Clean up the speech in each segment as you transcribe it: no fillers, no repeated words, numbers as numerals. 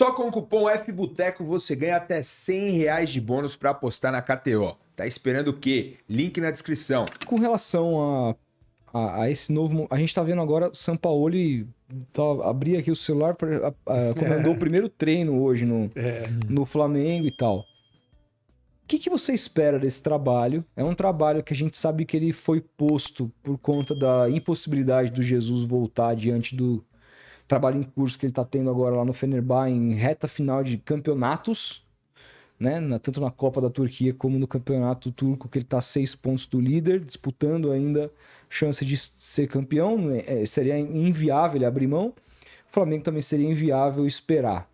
Só com o cupom FBOTECO você ganha até R$100 de bônus para apostar na KTO. Tá esperando o quê? Link na descrição. Com relação a esse novo... A gente tá vendo agora o Sampaoli abrir aqui o celular, comandou o primeiro treino hoje no Flamengo e tal. O que você espera desse trabalho? É um trabalho que a gente sabe que ele foi posto por conta da impossibilidade do Jesus voltar diante do trabalho em curso que ele está tendo agora lá no Fenerbahçe em reta final de campeonatos, né? Tanto na Copa da Turquia como no Campeonato Turco, que ele está a 6 pontos do líder, disputando ainda chance de ser campeão. Seria inviável ele abrir mão. O Flamengo também seria inviável esperar.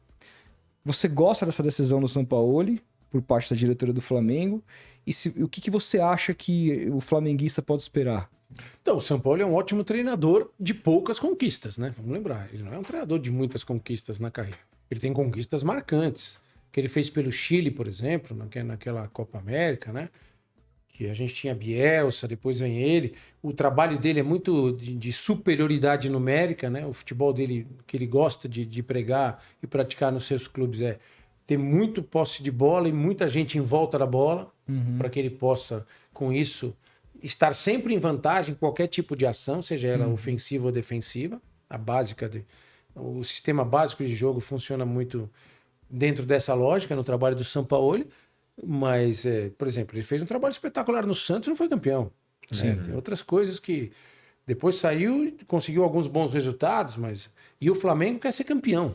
Você gosta dessa decisão do Sampaoli por parte da diretoria do Flamengo? E o que você acha que o flamenguista pode esperar? Então, o Sampaoli é um ótimo treinador de poucas conquistas, né? Vamos lembrar, ele não é um treinador de muitas conquistas na carreira. Ele tem conquistas marcantes, que ele fez pelo Chile, por exemplo, naquela Copa América, né? Que a gente tinha Bielsa, depois vem ele. O trabalho dele é muito de superioridade numérica, né? O futebol dele, que ele gosta de pregar e praticar nos seus clubes é ter muito posse de bola e muita gente em volta da bola, para que ele possa, com isso, estar sempre em vantagem em qualquer tipo de ação, seja ela ofensiva ou defensiva. O sistema básico de jogo funciona muito dentro dessa lógica no trabalho do Sampaoli, mas, por exemplo, ele fez um trabalho espetacular no Santos e não foi campeão. Né? Tem outras coisas que depois saiu, conseguiu alguns bons resultados, e o Flamengo quer ser campeão.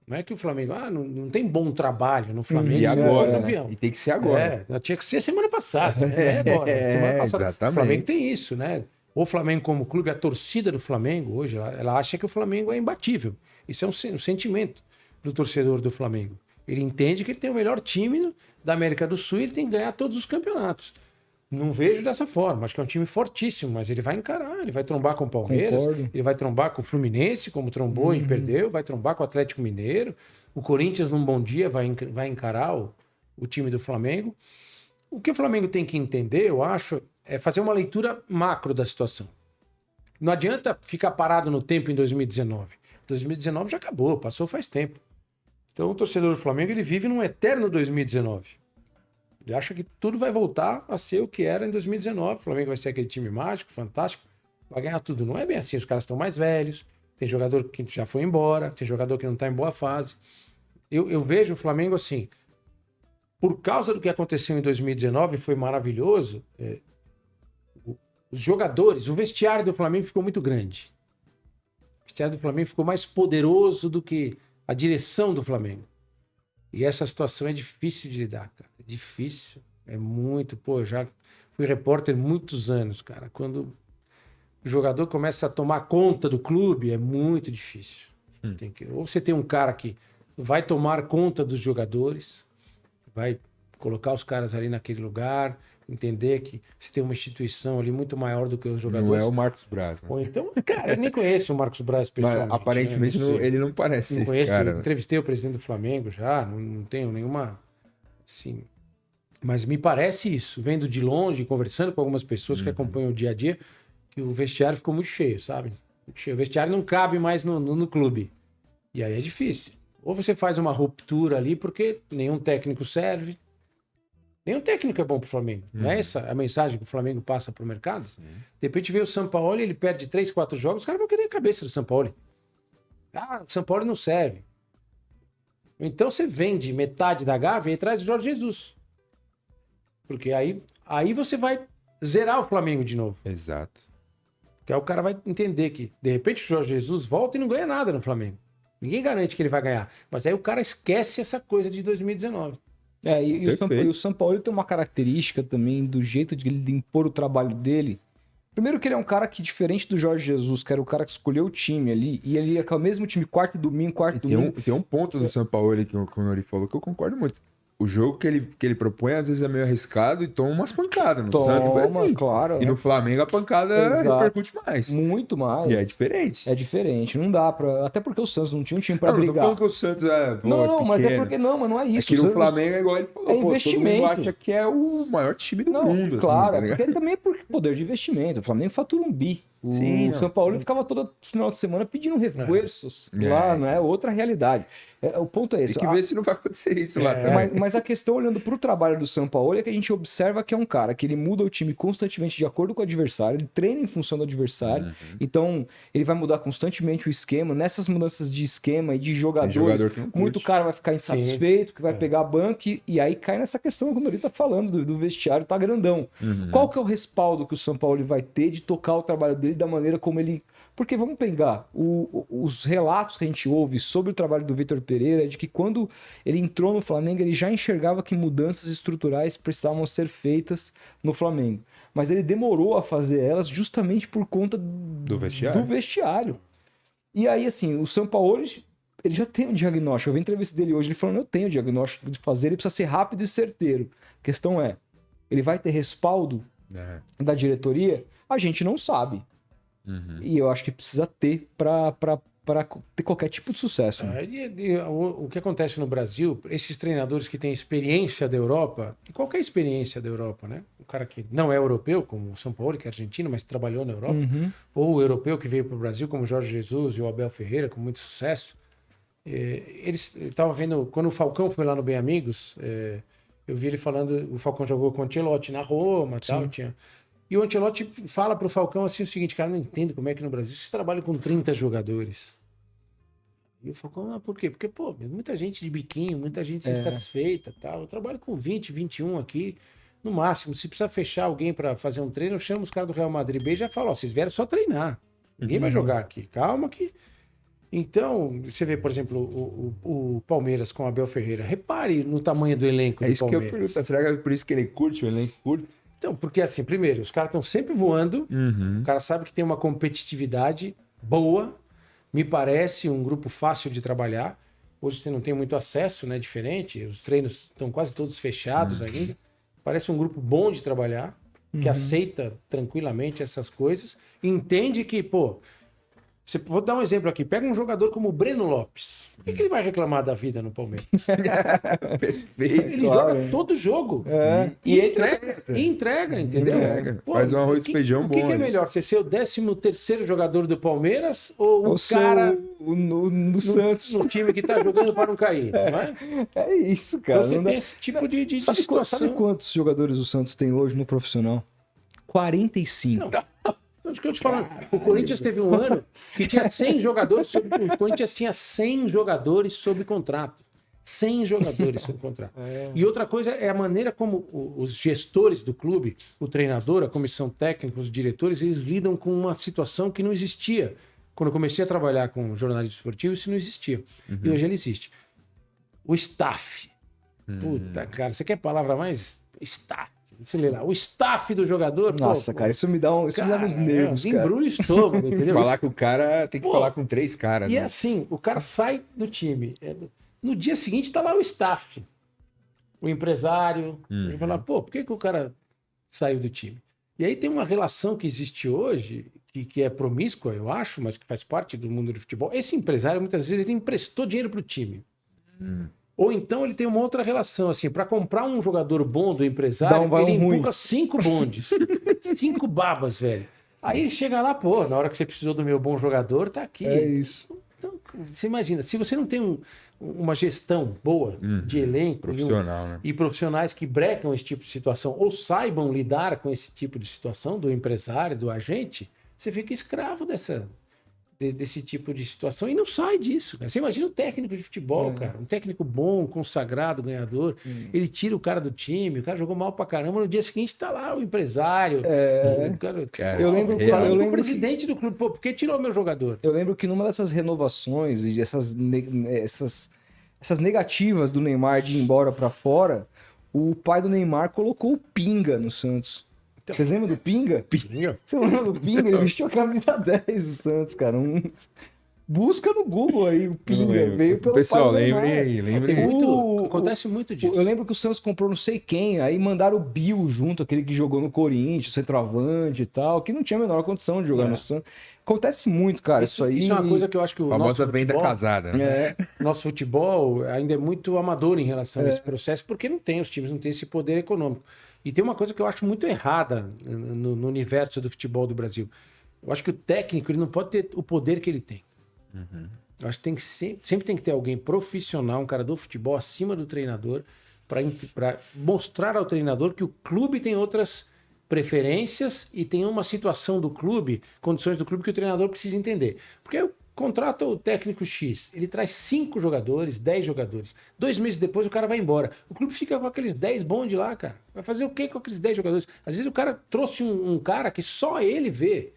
Não é que o Flamengo não tem bom trabalho no Flamengo. E agora, campeão. Né? E tem que ser agora. Tinha que ser semana passada. Não é agora. Semana passada. Exatamente. O Flamengo tem isso, né? O Flamengo como clube, a torcida do Flamengo hoje, ela acha que o Flamengo é imbatível. Isso é um sentimento do torcedor do Flamengo. Ele entende que ele tem o melhor time da América do Sul e ele tem que ganhar todos os campeonatos. Não vejo dessa forma. Acho que é um time fortíssimo, mas ele vai encarar, ele vai trombar com o Palmeiras, ele vai trombar com o Fluminense, como trombou e perdeu, vai trombar com o Atlético Mineiro. O Corinthians, num bom dia, vai encarar o time do Flamengo. O que o Flamengo tem que entender, eu acho, é fazer uma leitura macro da situação. Não adianta ficar parado no tempo em 2019. 2019 já acabou, passou faz tempo. Então o torcedor do Flamengo ele vive num eterno 2019. Ele acha que tudo vai voltar a ser o que era em 2019. O Flamengo vai ser aquele time mágico, fantástico, vai ganhar tudo. Não é bem assim, os caras estão mais velhos, tem jogador que já foi embora, tem jogador que não está em boa fase. Eu vejo o Flamengo assim, por causa do que aconteceu em 2019, foi maravilhoso, os jogadores, o vestiário do Flamengo ficou muito grande. O vestiário do Flamengo ficou mais poderoso do que a direção do Flamengo. E essa situação é difícil de lidar, cara. É difícil. É muito... já fui repórter muitos anos, cara. Quando o jogador começa a tomar conta do clube, é muito difícil. Ou você tem um cara que vai tomar conta dos jogadores, vai colocar os caras ali naquele lugar, entender que você tem uma instituição ali muito maior do que os jogadores. Não é o Marcos Braz, né? Ou então, cara, eu nem conheço o Marcos Braz pessoalmente. Mas, aparentemente ele não parece não esse conheço, cara. Eu entrevistei o presidente do Flamengo já, não tenho nenhuma... Assim, mas me parece isso, vendo de longe, conversando com algumas pessoas que acompanham o dia a dia, que o vestiário ficou muito cheio, sabe? Muito cheio. O vestiário não cabe mais no clube. E aí é difícil. Ou você faz uma ruptura ali, porque nenhum técnico serve. Nenhum técnico é bom pro Flamengo. Não é essa a mensagem que o Flamengo passa pro mercado? Sim. De repente vê o Sampaoli, ele perde 3, 4 jogos, os caras vão querer a cabeça do Sampaoli. O Sampaoli não serve. Então você vende metade da Gávea e traz o Jorge Jesus. Porque aí você vai zerar o Flamengo de novo. Exato. Porque aí o cara vai entender que, de repente, o Jorge Jesus volta e não ganha nada no Flamengo. Ninguém garante que ele vai ganhar. Mas aí o cara esquece essa coisa de 2019. E o Sampaoli tem uma característica também do jeito de ele impor o trabalho dele. Primeiro que ele é um cara que, diferente do Jorge Jesus, que era o cara que escolheu o time ali, e ele ia com o mesmo time quarto e domingo. Tem um ponto do Sampaoli que o Nori falou que eu concordo muito. O jogo que ele propõe, às vezes, é meio arriscado e toma umas pancadas. Assim. Claro. E no Flamengo a pancada repercute mais. Muito mais. E é diferente. É diferente. Não dá pra... Até porque o Santos não tinha um time pra brigar. Não tô falando que o Santos é mas é porque mas não é isso. É que no Flamengo é igual ele falou. É investimento. Todo mundo acha que é o maior time do mundo. Claro, assim, tá porque também é por poder de investimento. O Flamengo fatura um bi. O São Paulo ficava todo final de semana pedindo reforços lá, não é outra realidade. O ponto é esse. Tem que ver se não vai acontecer isso lá também. Mas a questão, olhando para o trabalho do Sampaoli, é que a gente observa que é um cara que ele muda o time constantemente de acordo com o adversário, ele treina em função do adversário, então ele vai mudar constantemente o esquema. Nessas mudanças de esquema e de jogadores, muito cara vai ficar insatisfeito, que vai pegar a banca, e aí cai nessa questão quando ele tá falando do vestiário, tá grandão. Qual que é o respaldo que o Sampaoli vai ter de tocar o trabalho dele da maneira como ele... Porque vamos pegar os relatos que a gente ouve sobre o trabalho do Vitor Pereira, de que quando ele entrou no Flamengo, ele já enxergava que mudanças estruturais precisavam ser feitas no Flamengo. Mas ele demorou a fazer elas justamente por conta do vestiário. E aí, assim, o Sampaoli, ele já tem o diagnóstico. Eu vi a entrevista dele hoje, ele falando, eu tenho o diagnóstico de fazer, ele precisa ser rápido e certeiro. A questão é, ele vai ter respaldo da diretoria? A gente não sabe. E eu acho que precisa ter para ter qualquer tipo de sucesso. Né? O que acontece no Brasil, esses treinadores que têm experiência da Europa, e qualquer experiência da Europa, né? O cara que não é europeu, como o Sampaoli, que é argentino, mas trabalhou na Europa, ou o europeu que veio para o Brasil, como o Jorge Jesus e o Abel Ferreira, com muito sucesso. Eles estavam vendo, quando o Falcão foi lá no Bem Amigos, eu vi ele falando, o Falcão jogou com o Ancelotti na Roma, tal, e o Ancelotti fala pro Falcão assim o seguinte, cara, não entendo como é que no Brasil você trabalha com 30 jogadores. E o Falcão, por quê? Porque, pô, muita gente de biquinho, muita gente insatisfeita, tal. Eu trabalho com 20, 21 aqui, no máximo. Se precisar fechar alguém para fazer um treino, eu chamo os caras do Real Madrid B e já falo, ó, vocês vieram só treinar. Ninguém vai jogar aqui. Calma que... Então, você vê, por exemplo, o Palmeiras com o Abel Ferreira. Repare no tamanho do elenco do Palmeiras. É isso que eu pergunto. Será que é por isso que ele curte, o elenco curte? Então, porque assim, primeiro, os caras estão sempre voando, o cara sabe que tem uma competitividade boa, me parece um grupo fácil de trabalhar. Hoje você não tem muito acesso, né? Diferente, os treinos estão quase todos fechados ainda. Parece um grupo bom de trabalhar, que aceita tranquilamente essas coisas, entende que, pô, vou dar um exemplo aqui. Pega um jogador como o Breno Lopes. Por que ele vai reclamar da vida no Palmeiras? Perfeito. Ele joga todo jogo. E entrega, entendeu? Pô, faz um arroz e feijão bom. O que é melhor? Você ser o 13º jogador do Palmeiras ou o cara no Santos? No time que tá jogando para não cair. É isso, cara. Então tem esse tipo de situação. Sabe quantos jogadores o Santos tem hoje no profissional? 45. Não. Acho que eu te falo, o Corinthians teve um ano que tinha 100 jogadores o Corinthians tinha 100 jogadores sob contrato. 100 jogadores sob contrato. E outra coisa é a maneira como os gestores do clube, o treinador, a comissão técnica, os diretores, eles lidam com uma situação que não existia. Quando eu comecei a trabalhar com jornalismo esportivo, isso não existia. E hoje ele existe. O staff. Puta, cara, você quer palavra mais? Staff. Você lê lá, o staff do jogador. Nossa, cara, isso me dá nos nervos. Embrulha o estômago, entendeu? Falar com o cara, tem que falar com 3 caras. E né? assim, o cara sai do time. No dia seguinte tá lá o staff, o empresário. Ele fala, pô, por que o cara saiu do time? E aí tem uma relação que existe hoje, que é promíscua, eu acho, mas que faz parte do mundo do futebol. Esse empresário, muitas vezes, ele emprestou dinheiro pro time. Ou então ele tem uma outra relação, assim, para comprar um jogador bom do empresário, ele empurra 5 bondes, 5 babas, velho. Aí ele chega lá, pô, na hora que você precisou do meu bom jogador, tá aqui. É isso. Então, você imagina, se você não tem uma gestão boa de elenco profissional, né? E profissionais que brecam esse tipo de situação ou saibam lidar com esse tipo de situação do empresário, do agente, você fica escravo desse tipo de situação e não sai disso. Cara. Você imagina o técnico de futebol, cara. Um técnico bom, consagrado, ganhador. Ele tira o cara do time, o cara jogou mal pra caramba. No dia seguinte tá lá o empresário. Eu lembro o presidente do clube. Pô, por que tirou meu jogador? Eu lembro que numa dessas renovações e essas negativas do Neymar de ir embora pra fora, o pai do Neymar colocou o Pinga no Santos. Vocês lembram do Pinga? Você lembra do Pinga? Ele vestiu a camisa 10 do Santos, cara. Busca no Google aí, o Pinga. Veio pelo pessoal, lembrem aí. Acontece muito disso. Eu lembro que o Santos comprou não sei quem, aí mandaram o Bill junto, aquele que jogou no Corinthians, centroavante e tal, que não tinha a menor condição de jogar no Santos. Acontece muito, cara, isso aí. Isso é uma coisa que eu acho que o nosso venda casada, né? Nosso futebol ainda é muito amador em relação a esse processo, porque não tem, os times não têm esse poder econômico. E tem uma coisa que eu acho muito errada no universo do futebol do Brasil. Eu acho que o técnico ele não pode ter o poder que ele tem. Eu acho que sempre tem que ter alguém profissional, um cara do futebol acima do treinador, para mostrar ao treinador que o clube tem outras preferências e tem uma situação do clube, condições do clube que o treinador precisa entender. Porque contrata o técnico X, ele traz 5 jogadores, 10 jogadores. 2 meses depois o cara vai embora. O clube fica com aqueles 10 bonde lá, cara. Vai fazer o quê com aqueles 10 jogadores? Às vezes o cara trouxe um cara que só ele vê.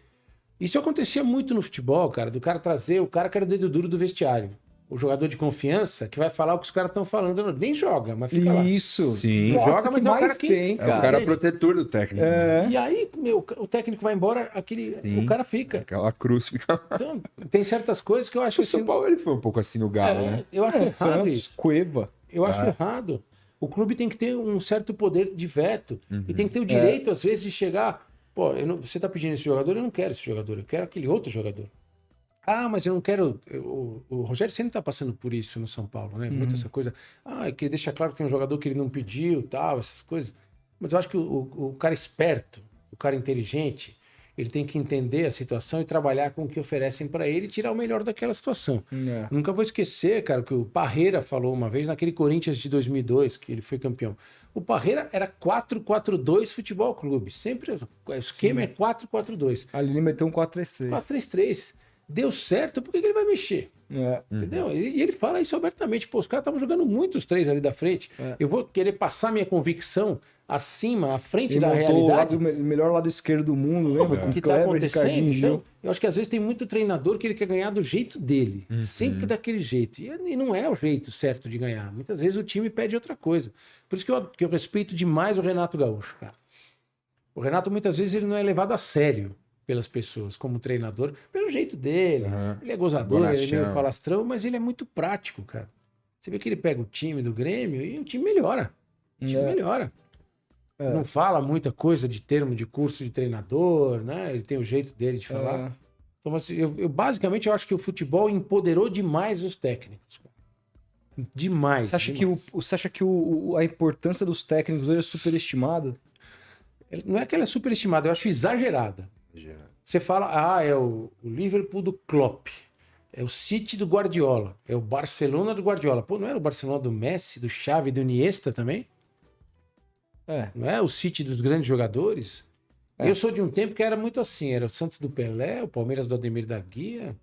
Isso acontecia muito no futebol, cara, do cara trazer o cara que era o dedo duro do vestiário. O jogador de confiança que vai falar o que os caras estão falando. Nem joga, mas fica lá. Isso. Sim. Gosta Joga, mas que é o mais cara que... tem, É cara. o cara protetor do técnico. É. E aí, o técnico vai embora, o cara fica. Aquela cruz fica lá. Então, tem certas coisas que eu acho O São Paulo ele foi um pouco assim no Galo, né? eu acho errado isso. Cueva. Eu acho errado. O clube tem que ter um certo poder de veto. E tem que ter o direito, às vezes, de chegar... Pô, você tá pedindo esse jogador, eu não quero esse jogador, eu quero aquele outro jogador. Ah, mas eu não quero... O Rogério sempre tá passando por isso no São Paulo, né? Muito essa coisa... Ah, que deixa claro que tem um jogador que ele não pediu, tal, essas coisas. Mas eu acho que o cara esperto, o cara inteligente, ele tem que entender a situação e trabalhar com o que oferecem para ele e tirar o melhor daquela situação. É. Nunca vou esquecer, cara, que o Parreira falou uma vez naquele Corinthians de 2002, que ele foi campeão. O Parreira era 4-4-2 futebol clube. Sempre o esquema é 4-4-2. Ali ele meteu um 4-3-3. 4-3-3. Deu certo, por que ele vai mexer? É. Entendeu? E ele fala isso abertamente. Pô, os caras estavam jogando muito os 3 ali da frente. Eu vou querer passar minha convicção acima, à frente Ele da montou realidade. o melhor lado esquerdo do mundo, lembra? Com O que está Kleber, acontecendo, Ricardinho, Gil. então, eu acho que às vezes tem muito treinador que ele quer ganhar do jeito dele, sempre daquele jeito, e não é o jeito certo de ganhar, muitas vezes o time pede outra coisa, por isso que eu respeito demais o Renato Gaúcho, cara. O Renato muitas vezes ele não é levado a sério pelas pessoas como treinador, pelo jeito dele, ele é gozador, ele é meio palastrão, mas ele é muito prático, cara. Você vê que ele pega o time do Grêmio e o time melhora, Não fala muita coisa de termo de curso de treinador, né? Ele tem o jeito dele de falar. Então, assim, basicamente, eu acho que o futebol empoderou demais os técnicos. Demais. Você acha demais. você acha que a importância dos técnicos hoje é superestimada? Não é que ela é superestimada, eu acho exagerada. Você fala, é o Liverpool do Klopp, é o City do Guardiola, é o Barcelona do Guardiola. Pô, não era o Barcelona do Messi, do Xavi, do Iniesta também? Não é o City dos grandes jogadores? Eu sou de um tempo que era muito assim, era o Santos do Pelé, o Palmeiras do Ademir da Guia.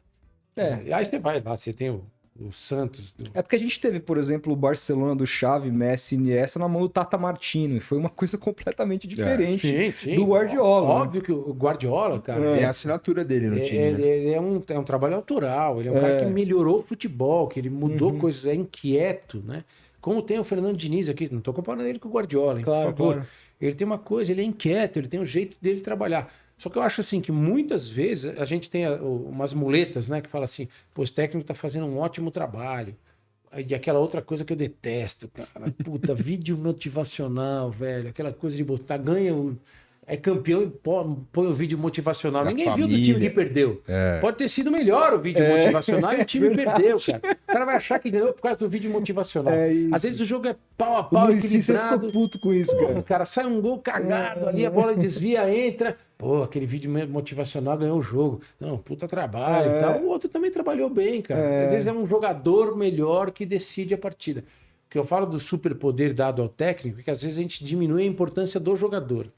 Aí você vai lá, você tem o Santos. É porque a gente teve, por exemplo, o Barcelona do Xavi, Messi e Iniesta na mão do Tata Martino, e foi uma coisa completamente diferente do Guardiola. Óbvio que o Guardiola, cara... Tem a assinatura dele no time, né? Ele é um trabalho autoral, ele é um cara que melhorou o futebol, que ele mudou coisas, é inquieto, né? Como tem o Fernando Diniz aqui, não estou comparando ele com o Guardiola, hein, por favor. Claro. Ele tem uma coisa, ele é inquieto, ele tem um jeito dele trabalhar. Só que eu acho assim que muitas vezes a gente tem umas muletas, né? Que fala assim, pô, esse técnico tá fazendo um ótimo trabalho. E aquela outra coisa que eu detesto, cara. Puta, vídeo motivacional, velho. Aquela coisa de botar, é campeão e põe o vídeo motivacional. Ninguém viu do time que perdeu. Pode ter sido melhor o vídeo motivacional e o time perdeu, cara. O cara vai achar que ganhou por causa do vídeo motivacional. Às vezes o jogo é pau a pau, equilibrado. Ficou puto com isso, cara. Cara, sai um gol cagado ali, a bola desvia, entra. Pô, aquele vídeo motivacional ganhou o jogo. Não, puta trabalho e tal. O outro também trabalhou bem, cara. Às vezes é um jogador melhor que decide a partida. O que eu falo do superpoder dado ao técnico é que às vezes a gente diminui a importância do jogador.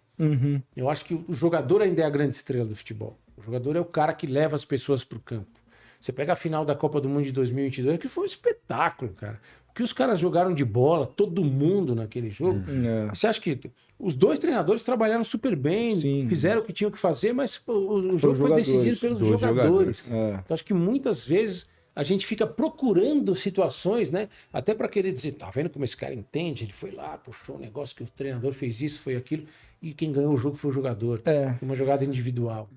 Eu acho que o jogador ainda é a grande estrela do futebol. O jogador é o cara que leva as pessoas para o campo. Você pega a final da Copa do Mundo de 2022, que foi um espetáculo, cara. O que os caras jogaram de bola, todo mundo naquele jogo. Você acha que os dois treinadores trabalharam super bem, fizeram o que tinham que fazer, mas o jogo foi decidido pelos jogadores. Então acho que muitas vezes a gente fica procurando situações, né? Até para querer dizer, tá vendo como esse cara entende? Ele foi lá, puxou um negócio que o treinador fez isso, foi aquilo. E quem ganhou o jogo foi o jogador. Uma jogada individual.